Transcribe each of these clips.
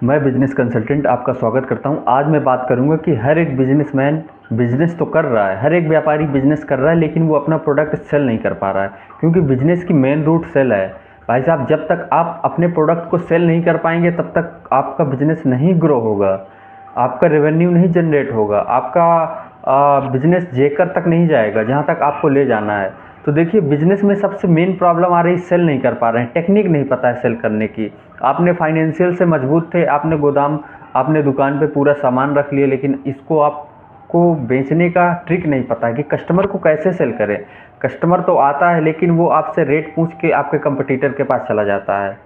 मैं business consultant आपका स्वागत करता हूं। आज मैं बात करूंगा कि हर एक बिजनेसमैन बिजनेस तो कर रहा है, हर एक व्यापारी बिजनेस कर रहा है, लेकिन वो अपना प्रोडक्ट सेल नहीं कर पा रहा है क्योंकि बिजनेस की मेन रूट सेल है। भाई साहब, जब तक आप अपने प्रोडक्ट को सेल नहीं कर पाएंगे तब तक आपका बिजनेस नहीं ग्रो होगा, आपका रेवेन्यू नहीं जनरेट होगा, आपका बिजनेस जेकर तक नहीं जाएगा जहाँ तक आपको ले जाना है। तो देखिए, बिजनेस में सबसे मेन प्रॉब्लम आ रही है, सेल नहीं कर पा रहे हैं, टेक्निक नहीं पता है सेल करने की। आपने फाइनेंशियल से मजबूत थे, आपने दुकान पे पूरा सामान रख लिया, लेकिन इसको आपको बेचने का ट्रिक नहीं पता है कि कस्टमर को कैसे सेल करें। कस्टमर तो आता है लेकिन वो आपसे रेट पूछ के आपके कंपटीटर के पास चला जाता है,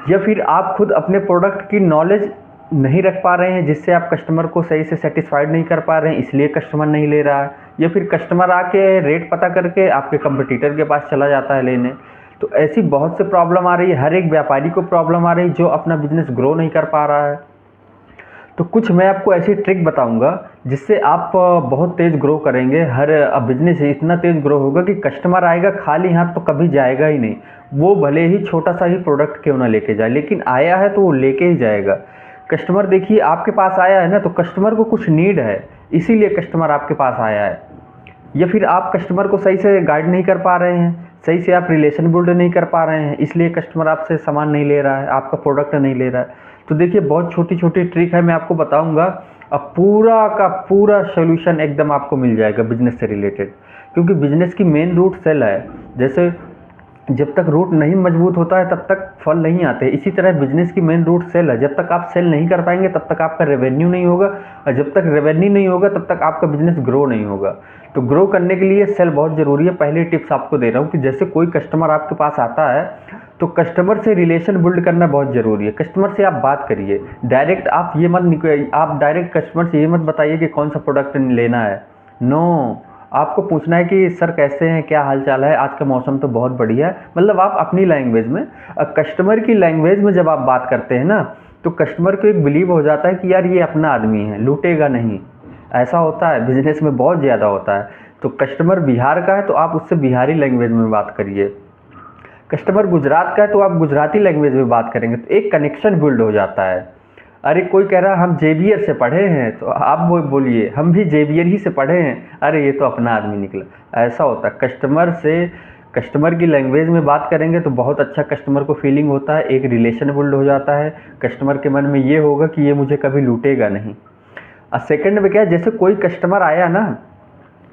या फिर आप खुद अपने प्रोडक्ट की नॉलेज नहीं रख पा रहे हैं जिससे आप कस्टमर को सही से सेटिस्फाइड नहीं कर पा रहे हैं, इसलिए कस्टमर नहीं ले रहा है, या फिर कस्टमर आके रेट पता करके आपके कंपटीटर के पास चला जाता है लेने। तो ऐसी बहुत से प्रॉब्लम आ रही है, हर एक व्यापारी को प्रॉब्लम आ रही है जो अपना बिजनेस ग्रो नहीं कर पा रहा है। तो कुछ मैं आपको ऐसी ट्रिक बताऊंगा जिससे आप बहुत तेज़ ग्रो करेंगे। हर बिजनेस इतना तेज़ ग्रो होगा कि कस्टमर आएगा खाली हाथ तो कभी जाएगा ही नहीं। वो भले ही छोटा सा ही प्रोडक्ट क्यों ना लेके जाए, लेकिन आया है तो वो लेके ही जाएगा। कस्टमर देखिए, आपके पास आया है ना, तो कस्टमर को कुछ नीड है, इसीलिए कस्टमर आपके पास आया है। या फिर आप कस्टमर को सही से गाइड नहीं कर पा रहे हैं, सही से आप रिलेशन बिल्ड नहीं कर पा रहे हैं, इसलिए कस्टमर आपसे सामान नहीं ले रहा है, आपका प्रोडक्ट नहीं ले रहा है। तो देखिए, बहुत छोटी छोटी ट्रिक है, मैं आपको बताऊंगा। अब पूरा का पूरा सोल्यूशन एकदम आपको मिल जाएगा बिजनेस से रिलेटेड, क्योंकि बिजनेस की मेन रूट सेल है। जैसे जब तक रूट नहीं मजबूत होता है तब तक फल नहीं आते, इसी तरह बिजनेस की मेन रूट सेल है। जब तक आप सेल नहीं कर पाएंगे तब तक आपका रेवेन्यू नहीं होगा, और जब तक रेवेन्यू नहीं होगा तब तक आपका बिजनेस ग्रो नहीं होगा। तो ग्रो करने के लिए सेल बहुत ज़रूरी है। पहले टिप्स आपको दे रहा हूँ कि जैसे कोई कस्टमर आपके पास आता है तो कस्टमर से रिलेशन बिल्ड करना बहुत ज़रूरी है। कस्टमर से आप बात करिए डायरेक्ट, आप डायरेक्ट कस्टमर से ये मत बताइए कि कौन सा प्रोडक्ट लेना है। नो, आपको पूछना है कि सर कैसे हैं, क्या हाल चाल है, आज का मौसम तो बहुत बढ़िया है। मतलब आप अपनी लैंग्वेज में, कस्टमर की लैंग्वेज में जब आप बात करते हैं ना, तो कस्टमर को एक बिलीव हो जाता है कि यार ये अपना आदमी है, लूटेगा नहीं। ऐसा होता है बिजनेस में, बहुत ज़्यादा होता है। तो कस्टमर बिहार का है तो आप उससे बिहारी लैंग्वेज में बात करिए, कस्टमर गुजरात का है तो आप गुजराती लैंग्वेज में बात करेंगे, तो एक कनेक्शन बिल्ड हो जाता है। अरे कोई कह रहा हम जेबीयर से पढ़े हैं, तो आप वो बोलिए हम भी जेबीयर ही से पढ़े हैं, अरे ये तो अपना आदमी निकला। ऐसा होता है, कस्टमर से कस्टमर की लैंग्वेज में बात करेंगे तो बहुत अच्छा कस्टमर को फीलिंग होता है, एक रिलेशन बिल्ड हो जाता है। कस्टमर के मन में ये होगा कि ये मुझे कभी लूटेगा नहीं। और सेकंड में क्या है, जैसे कोई कस्टमर आया ना,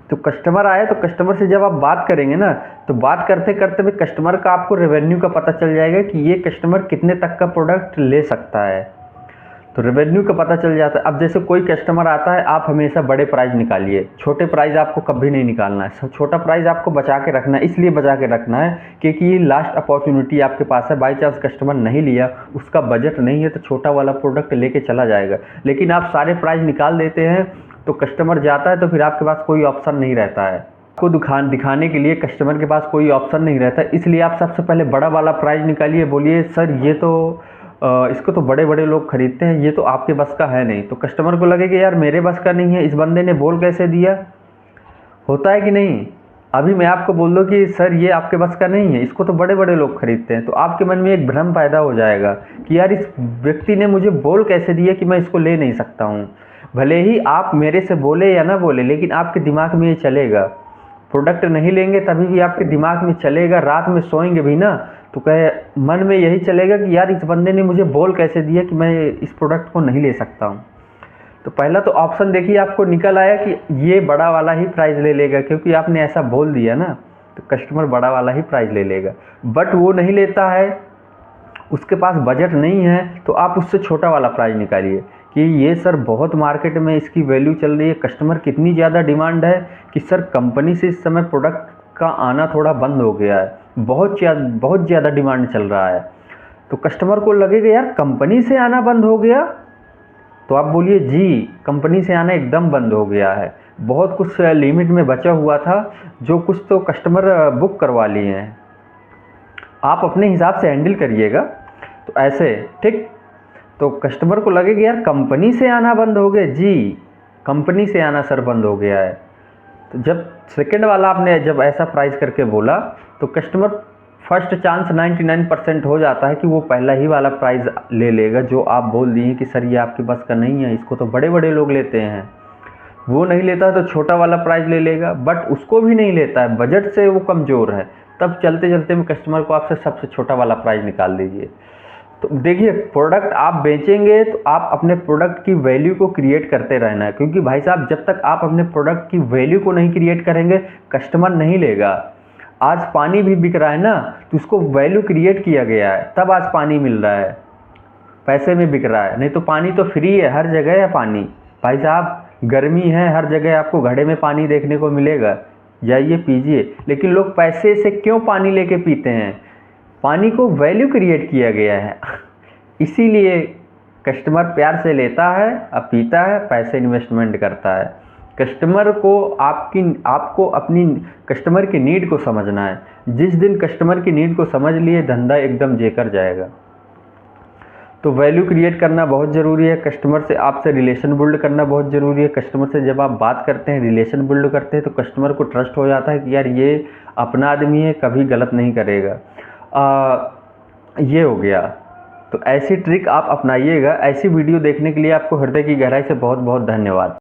तो कस्टमर आया तो कस्टमर से जब आप बात करेंगे ना, तो बात करते करते भी कस्टमर का आपको रेवेन्यू का पता चल जाएगा कि ये कस्टमर कितने तक का प्रोडक्ट ले सकता है, तो रेवेन्यू का पता चल जाता है। अब जैसे कोई कस्टमर आता है, आप हमेशा बड़े प्राइस निकालिए, छोटे प्राइस आपको कभी नहीं निकालना है। छोटा प्राइस आपको बचा के रखना है, इसलिए बचा के रखना है क्योंकि ये लास्ट अपॉर्चुनिटी आपके पास है। बाई चांस कस्टमर नहीं लिया, उसका बजट नहीं है, तो छोटा वाला प्रोडक्ट लेके चला जाएगा। लेकिन आप सारे प्राइस निकाल देते हैं तो कस्टमर जाता है तो फिर आपके पास कोई ऑप्शन नहीं रहता है, आपको दिखाने के लिए कस्टमर के पास कोई ऑप्शन नहीं रहता। इसलिए आप सबसे पहले बड़ा वाला प्राइस निकालिए, बोलिए सर ये तो इसको तो बड़े बड़े लोग खरीदते हैं, ये तो आपके बस का है नहीं। तो कस्टमर को लगे कि यार मेरे बस का नहीं है, इस बंदे ने बोल कैसे दिया। होता है कि नहीं। अभी मैं आपको बोल दूं कि सर ये आपके बस का नहीं है, इसको तो बड़े बड़े लोग खरीदते हैं, तो आपके मन में एक भ्रम पैदा हो जाएगा कि यार इस व्यक्ति ने मुझे बोल कैसे दिया कि मैं इसको ले नहीं सकता हूँ। भले ही आप मेरे से बोले या ना बोले, लेकिन आपके दिमाग में ये चलेगा। प्रोडक्ट नहीं लेंगे तभी भी आपके दिमाग में चलेगा, रात में सोएंगे भी ना तो कहे मन में यही चलेगा कि यार इस बंदे ने मुझे बोल कैसे दिया कि मैं इस प्रोडक्ट को नहीं ले सकता हूँ। तो पहला तो ऑप्शन देखिए आपको निकल आया कि ये बड़ा वाला ही प्राइस ले लेगा, क्योंकि आपने ऐसा बोल दिया ना, तो कस्टमर बड़ा वाला ही प्राइस ले लेगा। बट वो नहीं लेता है, उसके पास बजट नहीं है, तो आप उससे छोटा वाला प्राइस निकालिए कि ये सर बहुत मार्केट में इसकी वैल्यू चल रही है, कस्टमर कितनी ज़्यादा डिमांड है कि सर कंपनी से इस समय प्रोडक्ट का आना थोड़ा बंद हो गया है, बहुत ज़्यादा डिमांड चल रहा है। तो कस्टमर को लगेगा यार कंपनी से आना बंद हो गया, तो आप बोलिए जी कंपनी से आना एकदम बंद हो गया है, बहुत कुछ लिमिट में बचा हुआ था, जो कुछ तो कस्टमर बुक करवा लिए हैं। आप अपने हिसाब से हैंडल करिएगा। तो ऐसे ठीक, तो कस्टमर को लगेगा यार कंपनी से आना बंद हो गया, जी कंपनी से आना सर बंद हो गया है। तो जब सेकंड वाला आपने जब ऐसा प्राइस करके बोला तो कस्टमर फर्स्ट चांस 99% हो जाता है कि वो पहला ही वाला प्राइज़ ले लेगा जो आप बोल दिए कि सर ये आपके बस का नहीं है, इसको तो बड़े बड़े लोग लेते हैं। वो नहीं लेता तो छोटा वाला प्राइज़ ले लेगा, बट उसको भी नहीं लेता है, बजट से वो कमज़ोर है, तब चलते चलते में कस्टमर को आपसे सबसे छोटा वाला प्राइज़ निकाल दीजिए। तो देखिए, प्रोडक्ट आप बेचेंगे तो आप अपने प्रोडक्ट की वैल्यू को क्रिएट करते रहना है, क्योंकि भाई साहब जब तक आप अपने प्रोडक्ट की वैल्यू को नहीं क्रिएट करेंगे कस्टमर नहीं लेगा। आज पानी भी बिक रहा है ना, तो उसको वैल्यू क्रिएट किया गया है, तब आज पानी मिल रहा है, पैसे में बिक रहा है। नहीं तो पानी तो फ्री है, हर जगह है पानी। भाई साहब गर्मी है, हर जगह आपको घड़े में पानी देखने को मिलेगा, जाइए पीजिए। लेकिन लोग पैसे से क्यों पानी लेके पीते हैं? पानी को वैल्यू क्रिएट किया गया है इसीलिए कस्टमर प्यार से लेता है, अब पीता है, पैसे इन्वेस्टमेंट करता है। कस्टमर को आपको अपनी कस्टमर की नीड को समझना है। जिस दिन कस्टमर की नीड को समझ लिए, धंधा एकदम जेकर जाएगा। तो वैल्यू क्रिएट करना बहुत ज़रूरी है, कस्टमर से आपसे रिलेशन बिल्ड करना बहुत ज़रूरी है। कस्टमर से जब आप बात करते हैं, रिलेशन बिल्ड करते हैं, तो कस्टमर को ट्रस्ट हो जाता है कि यार ये अपना आदमी है, कभी गलत नहीं करेगा। ये हो गया। तो ऐसी ट्रिक आप अपनाइएगा। ऐसी वीडियो देखने के लिए आपको हृदय की गहराई से बहुत बहुत धन्यवाद।